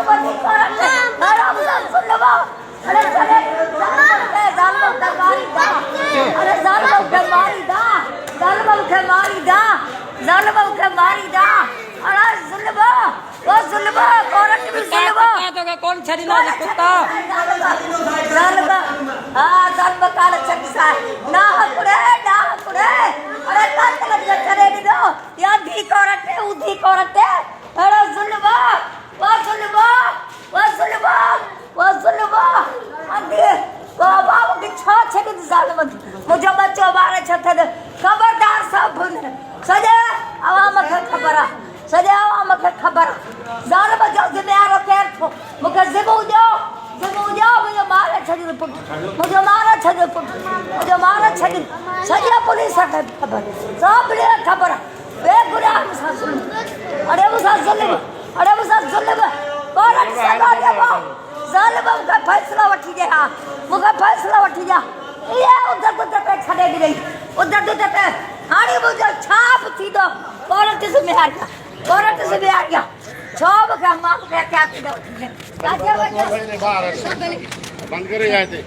बंदी करते अरे मुझे सुन लो अरे चले जालम का मारी दा अरे जालम का मारी दा जालम का मारी दा जालम का मारी दा अरे सुनबो वो सुनबो कोरट भी सुनबो तो कौन छड़ी ना कुत्ता जालम हां जालम काल चक्सा ना कुड़े अरे काट लग चले दो या धी कोरट अरे सुनबो वो सुनबो अंदे को बाबू की छा छके जालम मुझे बच्चो बारे छथे खबरदार सब सजे आवाम के खबर जालम जो जिम्मेदार केर थो मुके जिमो जो मुझे मारे छदी सजे पुलिस के खबर सब ले खबर बेगुनाह मुसा सुन कोरट से बाबा जालिम का फैसला वठी जा मुका फैसला वठी जा ये उधर पे छड़े दी उधर पे हाणी मुझे छाप थी दो कोरट से में आ गया छाप का मां पे क्या थी दो क्या बंद करे जाते